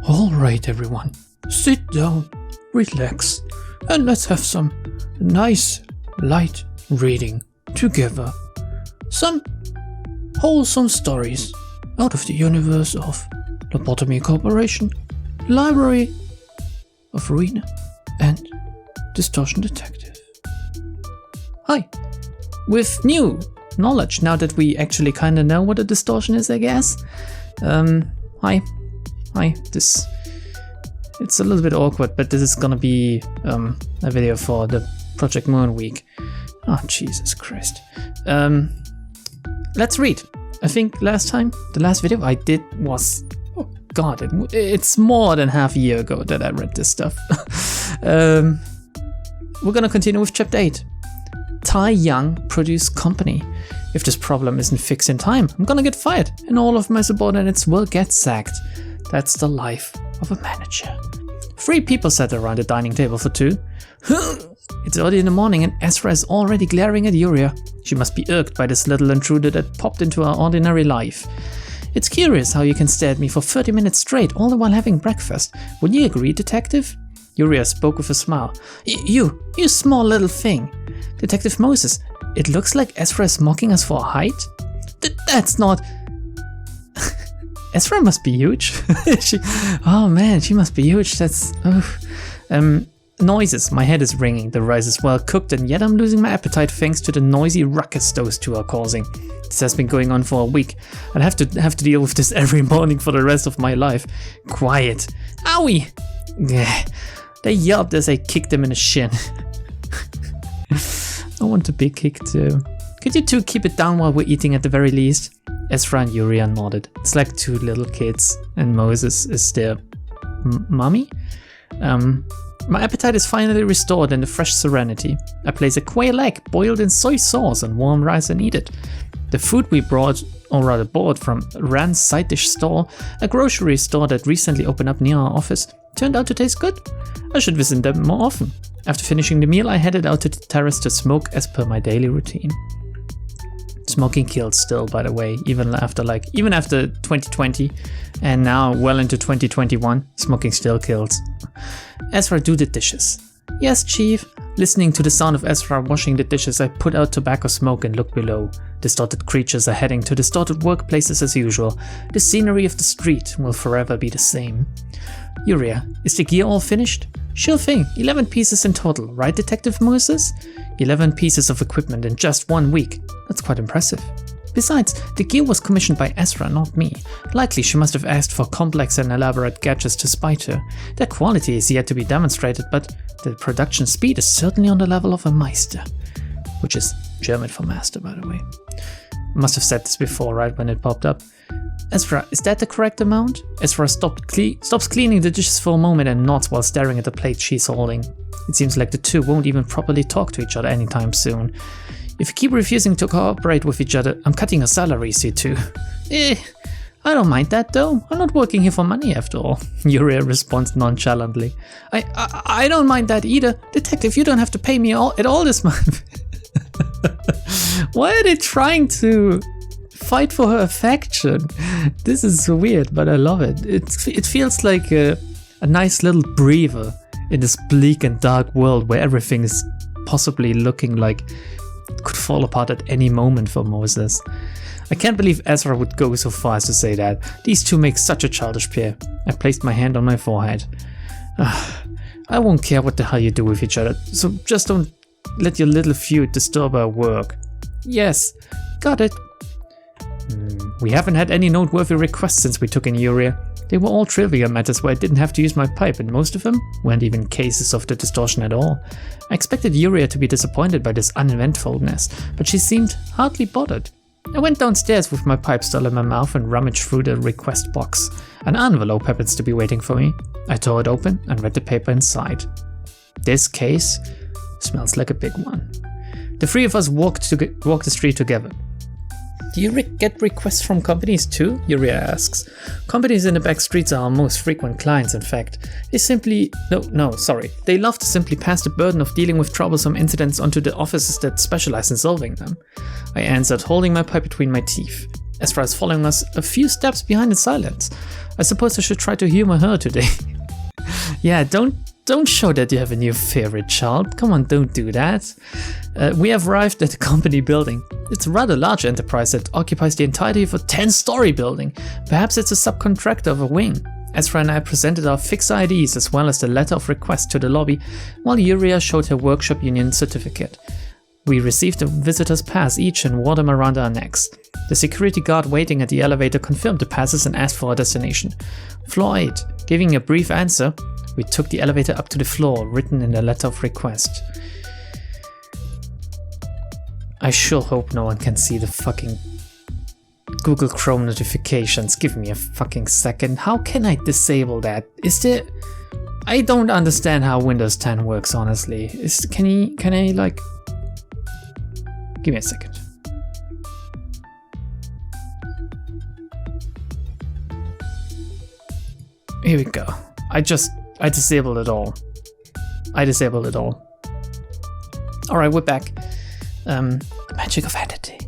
Alright everyone, sit down, relax, and let's have some nice, light reading together. Some wholesome stories out of the universe of Lobotomy Corporation, Library of Ruina, and Distortion Detective. Hi! With new knowledge, now that we actually kinda know what a distortion is, I guess. Hi, it's a little bit awkward, but this is gonna be a video for the Project Moon week. Oh, Jesus Christ. Let's read. I think the last video I did was, oh god, it's more than half a year ago that I read this stuff. We're gonna continue with chapter 8. Tai Young Produce Company. If this problem isn't fixed in time, I'm gonna get fired and all of my subordinates will get sacked. That's the life of a manager. 3 people sat around the dining table for 2. It's early in the morning and Ezra is already glaring at Yuria. She must be irked by this little intruder that popped into her ordinary life. It's curious how you can stare at me for 30 minutes straight, all the while having breakfast. Would you agree, detective? Yuria spoke with a smile. You small little thing. Detective Moses, it looks like Ezra is mocking us for our height? That's not... Ezra must be huge. Oh man, she must be huge. That's... Noises. My head is ringing. The rice is well cooked and yet I'm losing my appetite thanks to the noisy ruckus those two are causing. This has been going on for a week. I'd have to deal with this every morning for the rest of my life. Quiet. Owie! They yelped as I kicked them in the shin. I want to be kicked too. Could you two keep it down while we're eating at the very least? Ezra and Yuria nodded. It's like 2 little kids and Moses is their mommy? My appetite is finally restored in a fresh serenity. I place a quail egg boiled in soy sauce and warm rice and eat it. The food we bought from Rand's side dish store, a grocery store that recently opened up near our office, turned out to taste good. I should visit them more often. After finishing the meal, I headed out to the terrace to smoke as per my daily routine. Smoking kills still, by the way, even after 2020 and now well into 2021, smoking still kills. Ezra, do the dishes. Yes, chief. Listening to the sound of Ezra washing the dishes, I put out tobacco smoke and looked below. Distorted creatures are heading to distorted workplaces as usual. The scenery of the street will forever be the same. Yuria, is the gear all finished? Sure thing, 11 pieces in total, right, Detective Moses? 11 pieces of equipment in just 1 week. That's quite impressive. Besides, the gear was commissioned by Ezra, not me. Likely she must have asked for complex and elaborate gadgets to spite her. Their quality is yet to be demonstrated, but the production speed is certainly on the level of a Meister. Which is German for master, by the way. Must have said this before, right, when it popped up. Ezra, is that the correct amount? Ezra stops cleaning the dishes for a moment and nods while staring at the plate she's holding. It seems like the two won't even properly talk to each other anytime soon. If you keep refusing to cooperate with each other, I'm cutting your salaries, you two. I don't mind that though. I'm not working here for money after all. Yuria responds nonchalantly. I don't mind that either. Detective, you don't have to pay me at all this month. Why are they trying to fight for her affection? This is so weird, but I love it. It feels like a nice little breather in this bleak and dark world where everything is possibly looking like it could fall apart at any moment for Moses. I can't believe Ezra would go so far as to say that. These two make such a childish pair. I placed my hand on my forehead. I won't care what the hell you do with each other, so just don't let your little feud disturb our work. Yes, got it. We haven't had any noteworthy requests since we took in Yuria. They were all trivial matters where I didn't have to use my pipe, and most of them weren't even cases of the distortion at all. I expected Yuria to be disappointed by this uneventfulness, but she seemed hardly bothered. I went downstairs with my pipe still in my mouth and rummaged through the request box. An envelope happens to be waiting for me. I tore it open and read the paper inside. This case smells like a big one. The 3 of us walked the street together. Do you get requests from companies too? Yuria asks. Companies in the back streets are our most frequent clients, in fact. They love to simply pass the burden of dealing with troublesome incidents onto the offices that specialize in solving them. I answered, holding my pipe between my teeth. Ezra is following us a few steps behind in silence. I suppose I should try to humor her today. Yeah, don't show that you have a new favorite child. Come on, don't do that. We have arrived at the company building. It's a rather large enterprise that occupies the entirety of a 10-story building. Perhaps it's a subcontractor of a wing. Ezra and I presented our fixed IDs as well as the letter of request to the lobby, while Yuria showed her workshop union certificate. We received a visitor's pass each and wore them around our necks. The security guard waiting at the elevator confirmed the passes and asked for our destination. Floor 8. Giving a brief answer, we took the elevator up to the floor written in the letter of request. I sure hope no one can see the fucking Google Chrome notifications. Give me a fucking second. How can I disable that? Is there... I don't understand how Windows 10 works, honestly. Can I like... Give me a second. Here we go. I disabled it all. Alright, we're back. The magic of editing.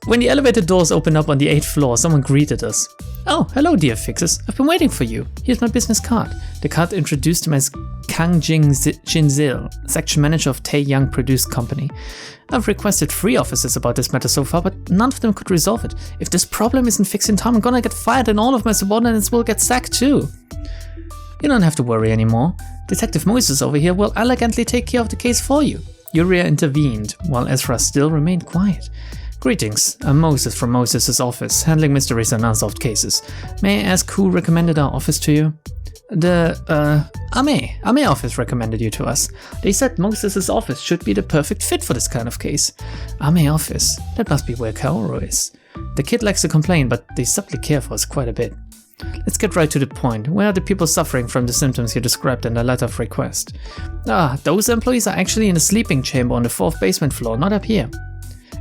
When the elevator doors opened up on the 8th floor, someone greeted us. Oh, hello dear Fixes. I've been waiting for you. Here's my business card. The card introduced him as Kang Jinzil, section manager of Tae Young Produce Company. I've requested 3 officers about this matter so far, but none of them could resolve it. If this problem isn't fixed in time, I'm gonna get fired and all of my subordinates will get sacked too. You don't have to worry anymore. Detective Moses over here will elegantly take care of the case for you. Yuria intervened, while Ezra still remained quiet. Greetings, I'm Moses from Moses' office, handling mysteries and unsolved cases. May I ask who recommended our office to you? The, Ame office recommended you to us. They said Moses' office should be the perfect fit for this kind of case. Ame office? That must be where Kaoru is. The kid likes to complain, but they subtly care for us quite a bit. Let's get right to the point. Where are the people suffering from the symptoms you described in the letter of request? Ah, those employees are actually in a sleeping chamber on the 4th basement floor, not up here.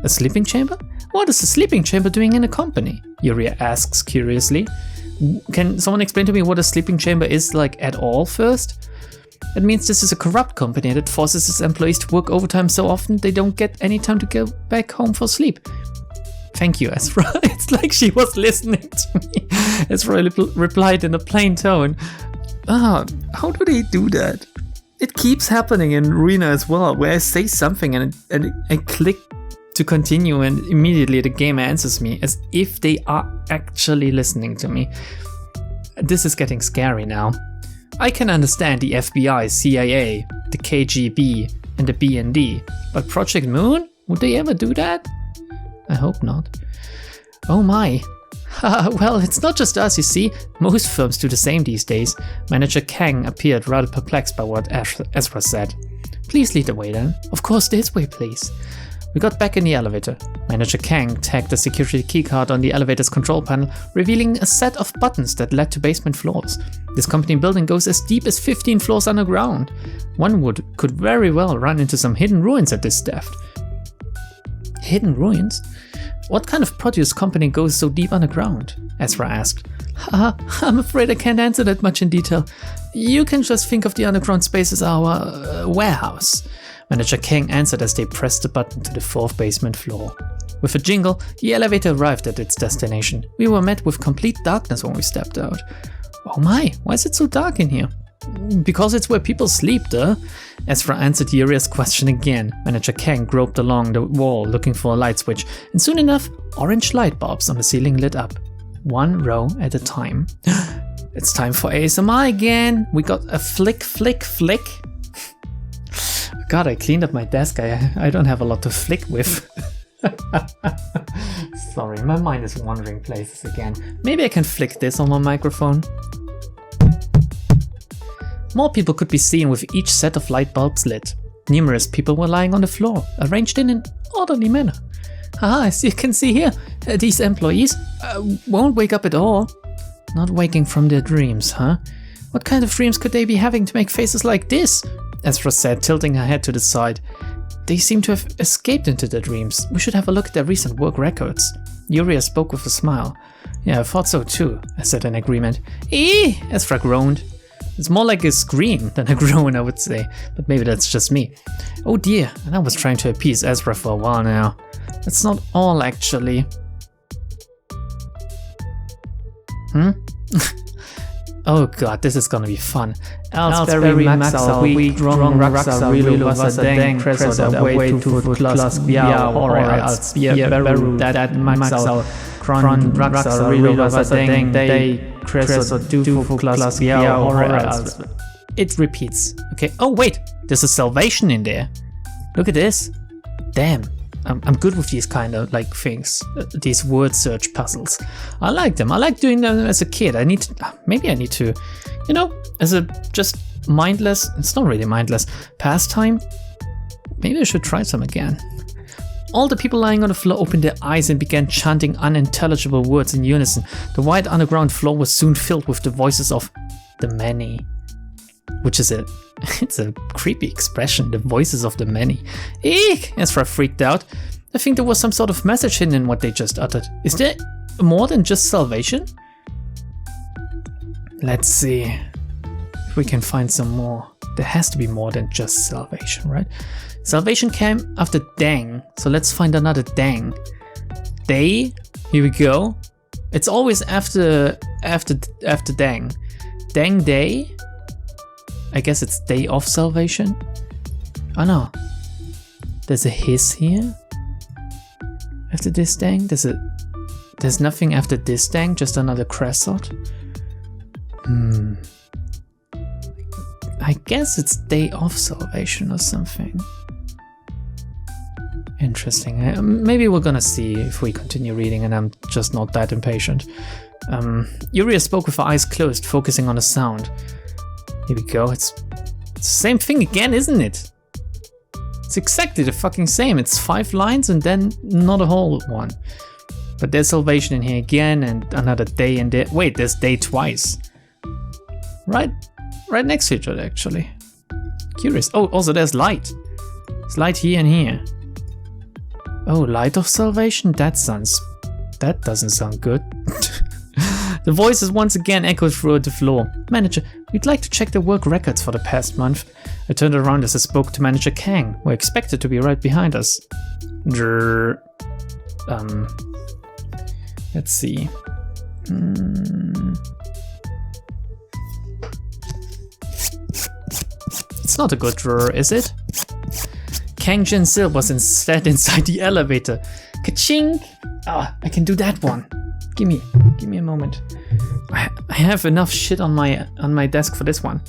A sleeping chamber? What is a sleeping chamber doing in a company? Yuria asks curiously. Can someone explain to me what a sleeping chamber is like at all first? It means this is a corrupt company that forces its employees to work overtime so often they don't get any time to go back home for sleep. Thank you, Ezra. It's like she was listening to me. Ezra replied in a plain tone. How do they do that? It keeps happening in Ruina as well, where I say something and I click to continue and immediately the game answers me as if they are actually listening to me. This is getting scary now. I can understand the FBI, CIA, the KGB and the BND, but Project Moon? Would they ever do that? I hope not. Oh my. Well, it's not just us, you see. Most firms do the same these days. Manager Kang appeared rather perplexed by what Ezra said. Please lead the way then. Of course, this way, please. We got back in the elevator. Manager Kang tagged the security keycard on the elevator's control panel, revealing a set of buttons that led to basement floors. This company building goes as deep as 15 floors underground. One could very well run into some hidden ruins at this depth. Hidden ruins? What kind of produce company goes so deep underground? Ezra asked. I'm afraid I can't answer that much in detail. You can just think of the underground space as our warehouse. Manager Kang answered as they pressed the button to the 4th basement floor. With a jingle, the elevator arrived at its destination. We were met with complete darkness when we stepped out. Oh my, why is it so dark in here? Because it's where people sleep, duh. Ezra answered Yuria's question again. Manager Kang groped along the wall looking for a light switch, and soon enough, orange light bulbs on the ceiling lit up. One row at a time. It's time for ASMR again. We got a flick, flick, flick. God, I cleaned up my desk. I don't have a lot to flick with. Sorry, my mind is wandering places again. Maybe I can flick this on my microphone. More people could be seen with each set of light bulbs lit. Numerous people were lying on the floor, arranged in an orderly manner. As you can see here, these employees won't wake up at all. Not waking from their dreams, huh? What kind of dreams could they be having to make faces like this? Ezra said, tilting her head to the side. They seem to have escaped into their dreams. We should have a look at their recent work records. Yuria spoke with a smile. Yeah, I thought so too, I said in agreement. Ezra groaned. It's more like a scream than a groan, I would say. But maybe that's just me. Oh dear, and I was trying to appease Ezra for a while now. That's not all, actually. Oh god, this is gonna be fun. Elsberry, Maxal, Weak, Drong, Raxa, Rilo, Wasser, Deng, Cresser, Way, Two Foot, Klusk, Bia, Hora, Alspia, Beru, Dat, Maxal, Kron, Raxa, Rilo, Wasser, Deng, Day, Cresser, Two Foot, Klusk, Bia, Hora, Alspia. It repeats. Okay, oh wait, there's a salvation in there. Look at this. Damn. I'm good with these kind of like things, these word search puzzles. I like them. I like doing them as a kid. Maybe I need to, you know, as a just mindless, it's not really mindless, pastime. Maybe I should try some again. All the people lying on the floor opened their eyes and began chanting unintelligible words in unison. The wide underground floor was soon filled with the voices of the many, which is it's a creepy expression, the voices of the many. Eek! Ezra freaked out. I think there was some sort of message hidden in what they just uttered. Is there more than just salvation? Let's see if we can find some more. There has to be more than just salvation, right? Salvation came after Dang, so let's find another Dang. Day, here we go. It's always after Dang. Dang Day. I guess it's Day of Salvation. Oh no. There's a hiss here. After this dang. There's nothing after this dang, just another crescent. I guess it's Day of Salvation or something. Interesting. Maybe we're gonna see if we continue reading and I'm just not that impatient. Yuria spoke with her eyes closed, focusing on the sound. Here we go, it's the same thing again, isn't it? It's exactly the fucking same. It's 5 lines and then not a whole one. But there's salvation in here again and another day in there. Wait, there's day twice. Right next to each other, actually. Curious. Oh, also there's light. There's light here and here. Oh, light of salvation? That doesn't sound good. The voices once again echoed through the floor. Manager, we'd like to check the work records for the past month. I turned around as I spoke to Manager Kang, who expected to be right behind us. Let's see. It's not a good drawer, is it? Kang Jin-sil was instead inside the elevator. Ka-ching! Ah, I can do that one. Give me a moment. I have enough shit on my desk for this one.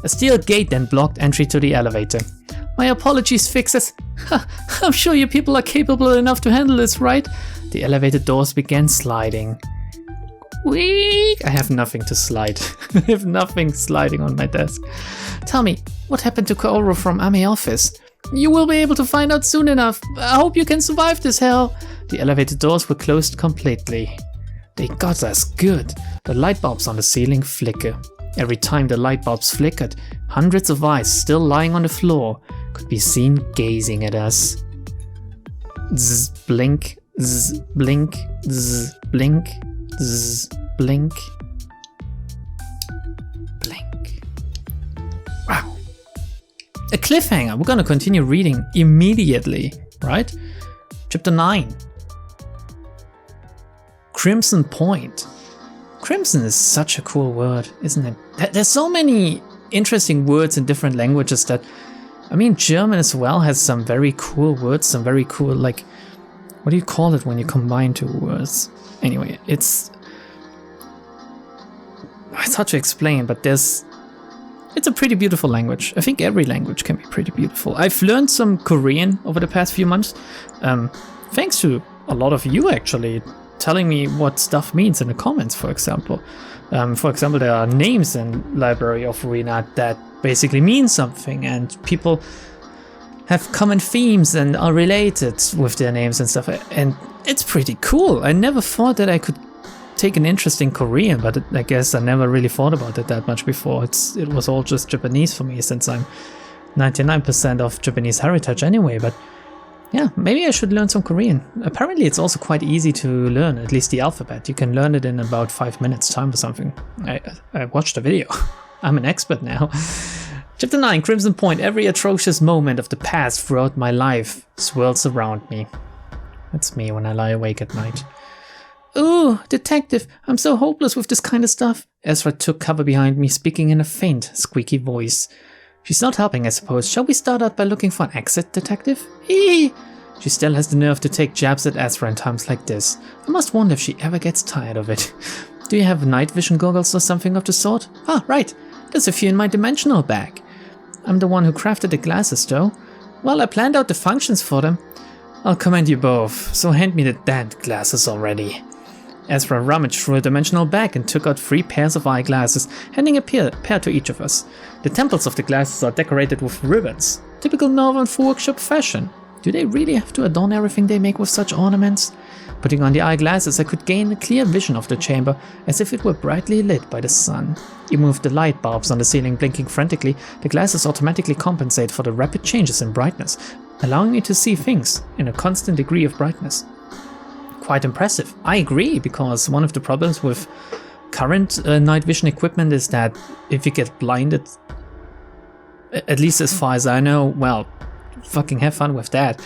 A steel gate then blocked entry to the elevator. My apologies, Fixes. I'm sure you people are capable enough to handle this, right? The elevator doors began sliding. Weak! I have nothing to slide. I have nothing sliding on my desk. Tell me, what happened to Kaoru from Ame office? You will be able to find out soon enough. I hope you can survive this hell. The elevator doors were closed completely. They got us good. The light bulbs on the ceiling flicker. Every time the light bulbs flickered, hundreds of eyes still lying on the floor could be seen gazing at us. Zzz, blink, zzz, blink, zzz, blink, zzz, blink, blink. Wow. A cliffhanger. We're gonna continue reading immediately, right? Chapter 9. Crimson Point. Crimson is such a cool word, isn't it? There's so many interesting words in different languages that, I mean, German as well has some very cool words, some very cool, like, what do you call it when you combine two words? Anyway, it's hard to explain, but it's a pretty beautiful language. I think every language can be pretty beautiful. I've learned some Korean over the past few months, thanks to a lot of you actually telling me what stuff means in the comments, for example. There are names in Library of Ruina that basically mean something, and people have common themes and are related with their names and stuff, and it's pretty cool. I never thought that I could take an interest in Korean, but I guess I never really thought about it that much before. It was all just Japanese for me, since I'm 99% of Japanese heritage anyway, but Yeah, maybe I should learn some Korean. Apparently it's also quite easy to learn, at least the alphabet. You can learn it in about 5 minutes time or something. I watched a video. I'm an expert now. Chapter 9, Crimson Point. Every atrocious moment of the past throughout my life swirls around me. That's me when I lie awake at night. Ooh, detective, I'm so hopeless with this kind of stuff. Ezra took cover behind me, speaking in a faint, squeaky voice. She's not helping, I suppose. Shall we start out by looking for an exit, detective? Eee! She still has the nerve to take jabs at Ezra in times like this. I must wonder if she ever gets tired of it. Do you have night vision goggles or something of the sort? Ah, right. There's a few in my dimensional bag. I'm the one who crafted the glasses, though. Well, I planned out the functions for them. I'll commend you both, so hand me the damned glasses already. Ezra rummaged through a dimensional bag and took out 3 pairs of eyeglasses, handing a pair to each of us. The temples of the glasses are decorated with ribbons, typical Northern workshop fashion. Do they really have to adorn everything they make with such ornaments? Putting on the eyeglasses, I could gain a clear vision of the chamber, as if it were brightly lit by the sun. Even with the light bulbs on the ceiling blinking frantically, the glasses automatically compensate for the rapid changes in brightness, allowing me to see things in a constant degree of brightness. Quite impressive. I agree, because one of the problems with current night vision equipment is that if you get blinded, at least as far as I know, well, fucking have fun with that.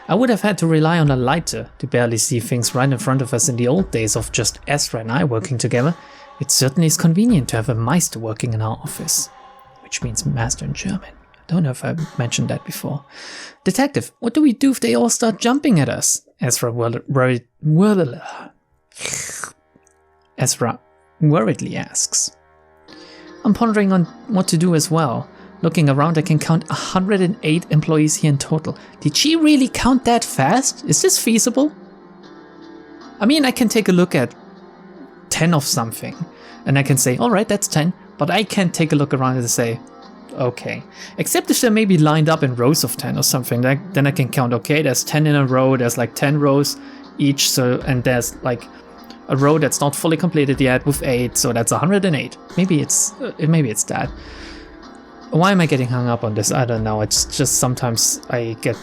I would have had to rely on a lighter to barely see things right in front of us in the old days of just Ezra and I working together. It certainly is convenient to have a Meister working in our office, which means master in German. I don't know if I mentioned that before. Detective, what do we do if they all start jumping at us? Ezra worriedly asks. I'm pondering on what to do as well. Looking around, I can count 108 employees here in total. Did she really count that fast? Is this feasible? I mean, I can take a look at 10 of something, and I can say, alright, that's 10, but I can't take a look around and say, okay. Except if they're maybe lined up in rows of 10 or something, then I can count, okay, there's 10 in a row, there's like 10 rows each, so, and there's like a row that's not fully completed yet with 8, so that's 108. Maybe it's that. Why am I getting hung up on this? I don't know. It's just sometimes I get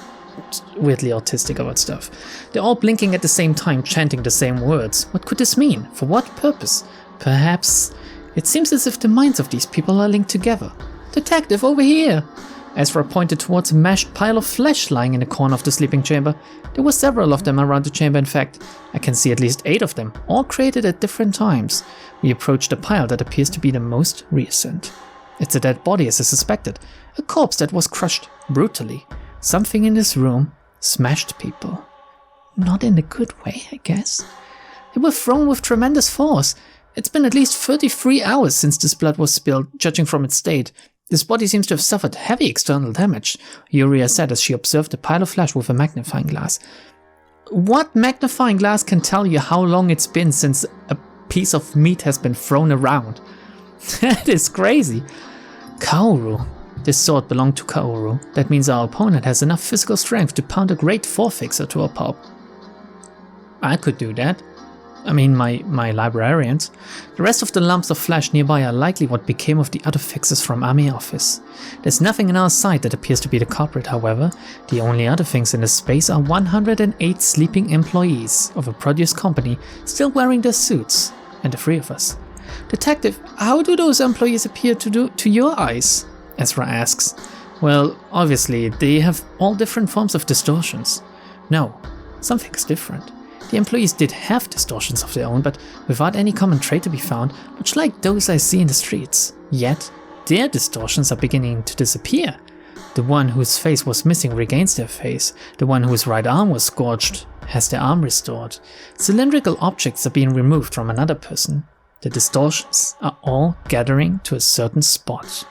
weirdly autistic about stuff. They're all blinking at the same time, chanting the same words. What could this mean? For what purpose? Perhaps it seems as if the minds of these people are linked together. Detective, over here! Ezra pointed towards a mashed pile of flesh lying in the corner of the sleeping chamber. There were several of them around the chamber, in fact. I can see at least 8 of them, all created at different times. We approached a pile that appears to be the most recent. It's a dead body, as I suspected. A corpse that was crushed brutally. Something in this room smashed people. Not in a good way, I guess. They were thrown with tremendous force. It's been at least 33 hours since this blood was spilled, judging from its state. This body seems to have suffered heavy external damage, Yuria said as she observed the pile of flesh with a magnifying glass. What magnifying glass can tell you how long it's been since a piece of meat has been thrown around? That is crazy. Kaoru. This sword belonged to Kaoru. That means our opponent has enough physical strength to pound a great 4-fixer to a pulp. I could do that. I mean, my librarians. The rest of the lumps of flesh nearby are likely what became of the other fixers from Army office. There's nothing in our sight that appears to be the culprit, however. The only other things in this space are 108 sleeping employees of a produce company still wearing their suits, and the 3 of us. Detective, how do those employees appear to your eyes? Ezra asks. Well, obviously, they have all different forms of distortions. No, something's different. The employees did have distortions of their own, but without any common trait to be found, much like those I see in the streets. Yet, their distortions are beginning to disappear. The one whose face was missing regains their face. The one whose right arm was scorched has their arm restored. Cylindrical objects are being removed from another person. The distortions are all gathering to a certain spot.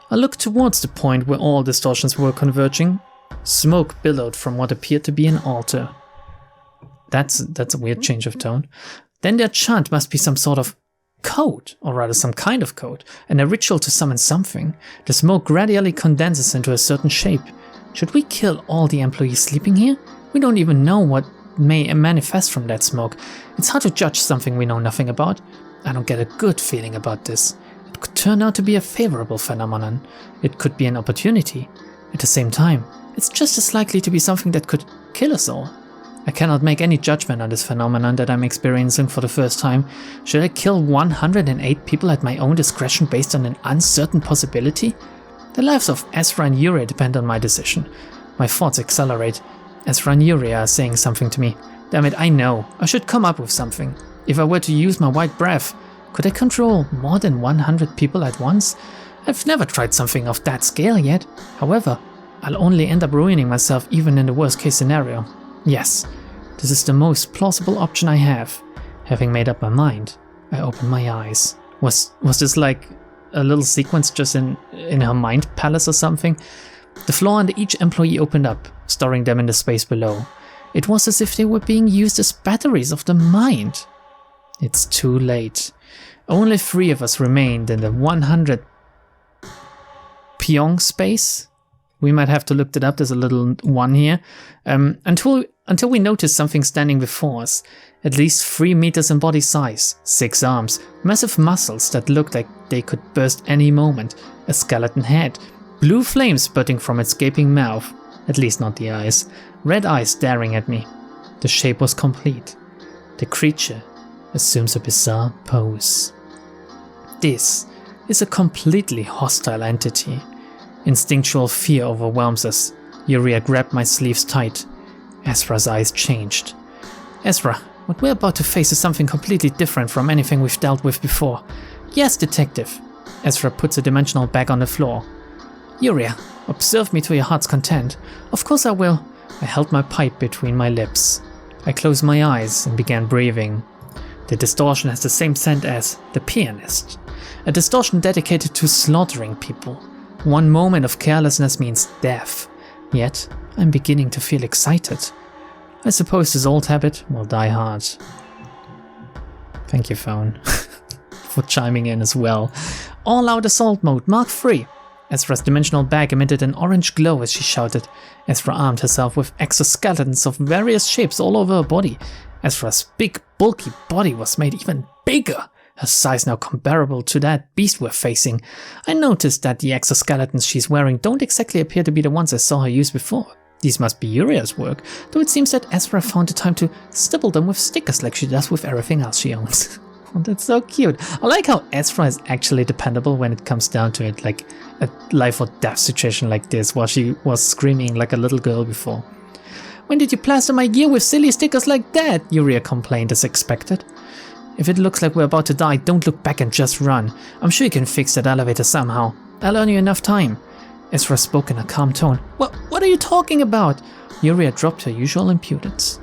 I looked towards the point where all distortions were converging. Smoke billowed from what appeared to be an altar. That's a weird change of tone. Then their chant must be some sort of code, or rather some kind of code, and a ritual to summon something. The smoke gradually condenses into a certain shape. Should we kill all the employees sleeping here? We don't even know what may manifest from that smoke. It's hard to judge something we know nothing about. I don't get a good feeling about this. It could turn out to be a favorable phenomenon. It could be an opportunity. At the same time, it's just as likely to be something that could kill us all. I cannot make any judgment on this phenomenon that I'm experiencing for the first time. Should I kill 108 people at my own discretion based on an uncertain possibility? The lives of Ezra and Yuria depend on my decision. My thoughts accelerate. Ezra and Yuria are saying something to me. Damn it, I know. I should come up with something. If I were to use my white breath, could I control more than 100 people at once? I've never tried something of that scale yet. However, I'll only end up ruining myself even in the worst case scenario. Yes, this is the most plausible option I have. Having made up my mind, I opened my eyes. Was this like a little sequence just in her mind palace or something? The floor under each employee opened up, storing them in the space below. It was as if they were being used as batteries of the mind. It's too late. Only 3 of us remained in the 100 Pyong space. We might have to look that up, there's a little one here. Until we noticed something standing before us. At least 3 meters in body size, 6 arms, massive muscles that looked like they could burst any moment, a skeleton head, blue flames spurting from its gaping mouth, at least not the eyes, red eyes staring at me. The shape was complete. The creature assumes a bizarre pose. This is a completely hostile entity. Instinctual fear overwhelms us. Yuria grabbed my sleeves tight. Ezra's eyes changed. Ezra, what we're about to face is something completely different from anything we've dealt with before. Yes, detective. Ezra puts a dimensional bag on the floor. Yuria, observe me to your heart's content. Of course I will. I held my pipe between my lips. I closed my eyes and began breathing. The distortion has the same scent as the pianist. A distortion dedicated to slaughtering people. One moment of carelessness means death. Yet, I'm beginning to feel excited. I suppose this old habit will die hard. Thank you, phone, for chiming in as well. All-out assault mode, Mark 3. Ezra's dimensional bag emitted an orange glow as she shouted. Ezra armed herself with exoskeletons of various shapes all over her body. Ezra's big, bulky body was made even bigger, her size now comparable to that beast we're facing. I noticed that the exoskeletons she's wearing don't exactly appear to be the ones I saw her use before. These must be Yuria's work, though it seems that Ezra found the time to stipple them with stickers like she does with everything else she owns. Oh, that's so cute. I like how Ezra is actually dependable when it comes down to it, like a life or death situation like this, while she was screaming like a little girl before. When did you plaster my gear with silly stickers like that? Yuria complained as expected. If it looks like we're about to die, don't look back and just run. I'm sure you can fix that elevator somehow. I'll earn you enough time. Ezra spoke in a calm tone. What are you talking about? Yuria dropped her usual impudence.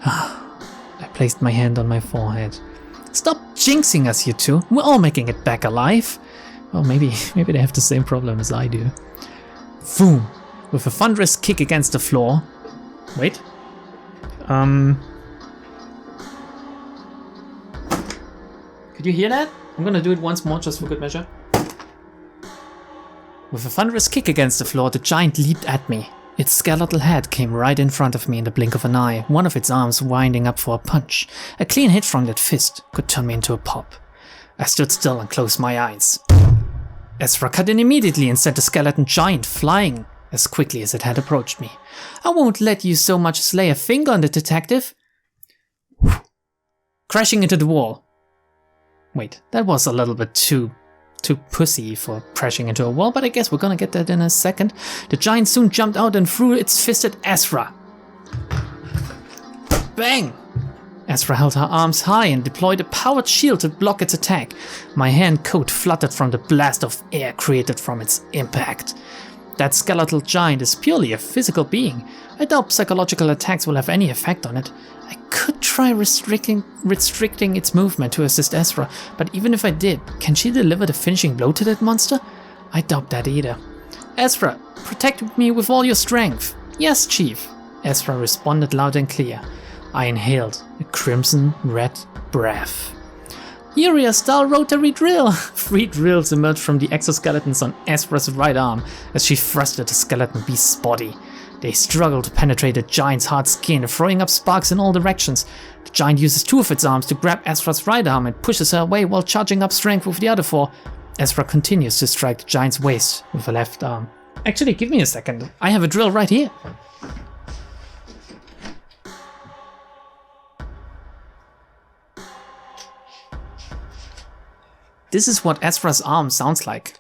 I placed my hand on my forehead. Stop jinxing us, you two. We're all making it back alive. Well, maybe they have the same problem as I do. Boom! With a thunderous kick against the floor. Wait. Could you hear that? I'm gonna do it once more just for good measure. With a thunderous kick against the floor, the giant leaped at me. Its skeletal head came right in front of me in the blink of an eye, one of its arms winding up for a punch. A clean hit from that fist could turn me into a pop. I stood still and closed my eyes. Ezra cut in immediately and sent the skeleton giant flying as quickly as it had approached me. I won't let you so much as lay a finger on the detective. Crashing into the wall. Wait, that was a little bit too pussy for crashing into a wall, but I guess we're gonna get that in a second. The giant soon jumped out and threw its fist at Ezra. Bang! Ezra held her arms high and deployed a powered shield to block its attack. My hand coat fluttered from the blast of air created from its impact. That skeletal giant is purely a physical being. I doubt psychological attacks will have any effect on it. I could try restricting its movement to assist Ezra, but even if I did, can she deliver the finishing blow to that monster? I doubt that either. Ezra, protect me with all your strength. Yes, Chief. Ezra responded loud and clear. I inhaled a crimson red breath. Yuria-style rotary drill! 3 drills emerged from the exoskeletons on Ezra's right arm as she thrusted the skeleton beast's body. They struggled to penetrate the giant's hard skin, throwing up sparks in all directions. The giant uses 2 of its arms to grab Ezra's right arm and pushes her away while charging up strength with the other 4. Ezra continues to strike the giant's waist with her left arm. Actually, give me a second. I have a drill right here. This is what Ezra's arm sounds like.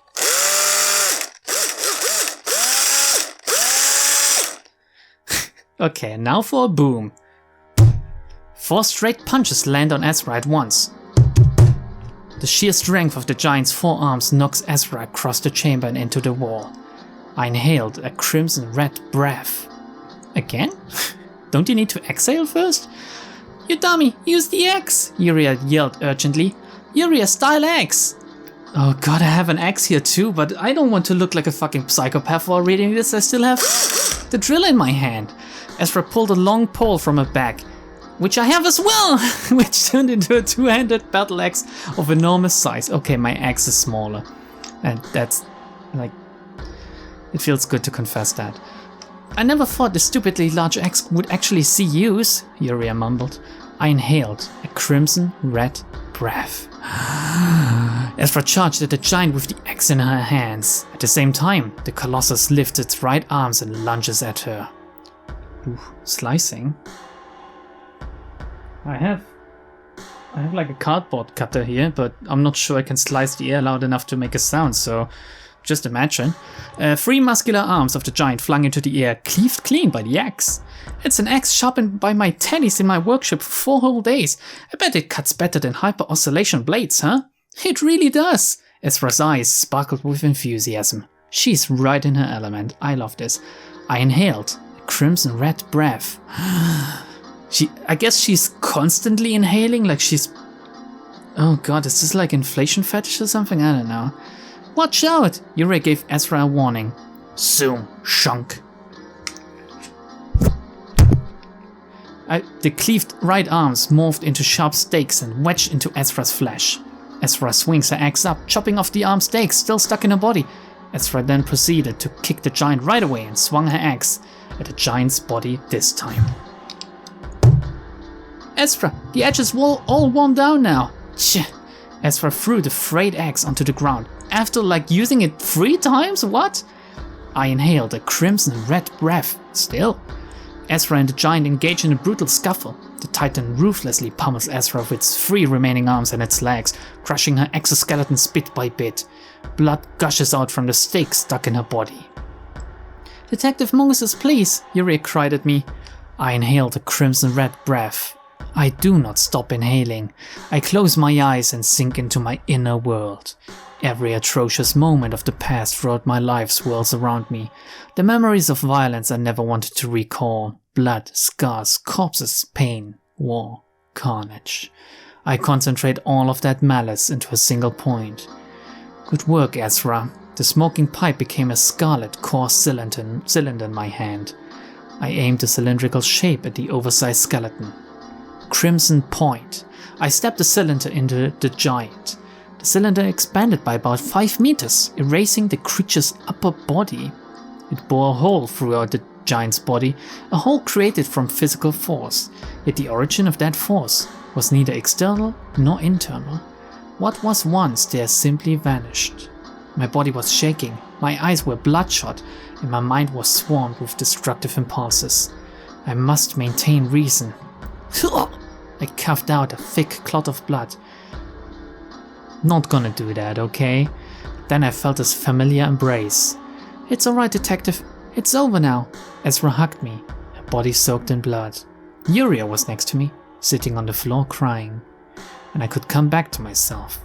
Okay, now for a boom. 4 straight punches land on Ezra at once. The sheer strength of the giant's forearms knocks Ezra across the chamber and into the wall. I inhaled a crimson red breath. Again? Don't you need to exhale first? You dummy, use the X! Yuria yelled urgently. Yuria, style X! Oh god, I have an X here too, but I don't want to look like a fucking psychopath while reading this. I still have the drill in my hand. Ezra pulled a long pole from her back, which I have as well, which turned into a 2-handed battle axe of enormous size. Okay, my axe is smaller, and that's, like, it feels good to confess that. I never thought the stupidly large axe would actually see use, Yuria mumbled. I inhaled a crimson red breath. Ezra charged at the giant with the axe in her hands. At the same time, the colossus lifts its right arms and lunges at her. Ooh, slicing. I have like a cardboard cutter here, but I'm not sure I can slice the air loud enough to make a sound, so just imagine. 3 muscular arms of the giant flung into the air, cleaved clean by the axe. It's an axe sharpened by my tennies in my workshop for 4 whole days. I bet it cuts better than hyper-oscillation blades, huh? It really does. Ezra's eyes sparkled with enthusiasm. She's right in her element. I love this. I inhaled a crimson red breath. I guess she's constantly inhaling, like she's... Oh god, is this like inflation fetish or something? I don't know. Watch out! Yuria gave Ezra a warning. Zoom, shunk. The cleaved right arms morphed into sharp stakes and wedged into Ezra's flesh. Ezra swings her axe up, chopping off the arm stakes still stuck in her body. Ezra then proceeded to kick the giant right away and swung her axe at the giant's body this time. Ezra, the edge is all worn down now. Tch. Ezra threw the frayed axe onto the ground. After like using it 3 times? What? I inhaled a crimson red breath. Still. Ezra and the giant engage in a brutal scuffle. The titan ruthlessly pummels Ezra with its 3 remaining arms and its legs, crushing her exoskeleton bit by bit. Blood gushes out from the stake stuck in her body. Detective Moses, please, Yuria cried at me. I inhaled a crimson red breath. I do not stop inhaling. I close my eyes and sink into my inner world. Every atrocious moment of the past throughout my life swirls around me. The memories of violence I never wanted to recall. Blood, scars, corpses, pain, war, carnage. I concentrate all of that malice into a single point. Good work, Ezra. The smoking pipe became a scarlet coarse cylinder in my hand. I aimed a cylindrical shape at the oversized skeleton. Crimson point. I stabbed the cylinder into the giant. The cylinder expanded by about 5 meters, erasing the creature's upper body. It bore a hole throughout the giant's body, a hole created from physical force, yet the origin of that force was neither external nor internal. What was once there simply vanished. My body was shaking, my eyes were bloodshot, and my mind was swarmed with destructive impulses. I must maintain reason. I coughed out a thick clot of blood. Not gonna do that, okay? Then I felt his familiar embrace. It's alright, detective. It's over now. Ezra hugged me, her body soaked in blood. Yuria was next to me, sitting on the floor crying. And I could come back to myself.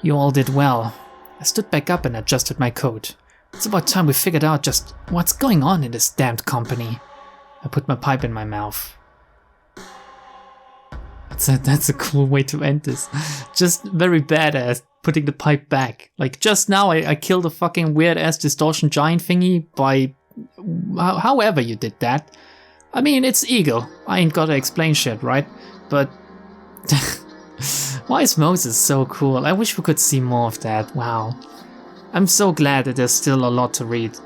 You all did well. I stood back up and adjusted my coat. It's about time we figured out just what's going on in this damned company. I put my pipe in my mouth. That's a cool way to end this. Just very badass, putting the pipe back. Like just now I killed a fucking weird ass distortion giant thingy by however you did that. I mean, it's Eagle. I ain't gotta explain shit, right? But why is Moses so cool? I wish we could see more of that. Wow. I'm so glad that there's still a lot to read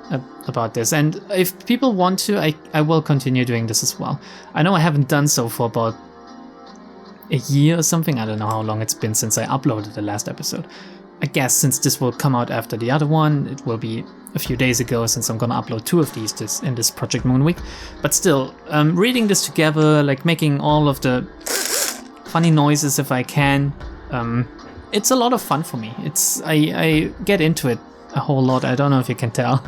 about this. And if people want to, I will continue doing this as well. I know I haven't done so for about a year or something. I don't know how long it's been since I uploaded the last episode. I guess since this will come out after the other one, it will be a few days ago since I'm gonna upload 2 of these in this Project Moon week. But still, reading this together, like making all of the funny noises if I can, it's a lot of fun for me. I get into it a whole lot, I don't know if you can tell.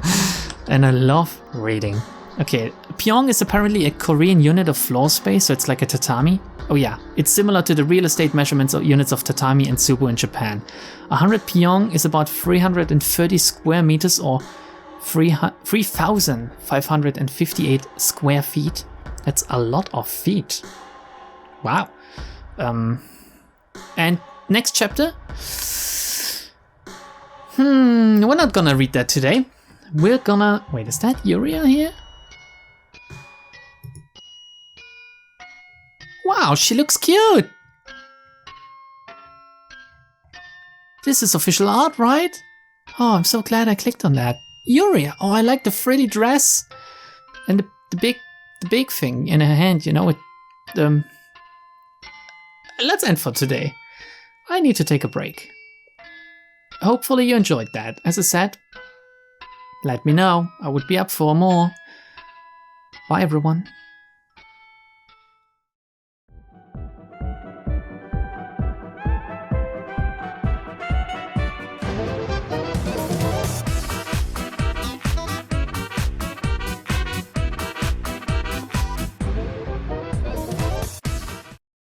And I love reading. Okay, Pyong is apparently a Korean unit of floor space, so it's like a tatami. Oh yeah, it's similar to the real estate measurements of units of tatami and tsubo in Japan. 100 Pyong is about 330 square meters or 3,558 square feet. That's a lot of feet. Wow. And next chapter. We're not gonna read that today. We're gonna... Wait, is that Yuria here? Wow, she looks cute! This is official art, right? Oh, I'm so glad I clicked on that. Yuria! Oh, I like the frilly dress! And the big thing in her hand, you know, with the... Let's end for today. I need to take a break. Hopefully you enjoyed that. As I said, let me know. I would be up for more. Bye everyone.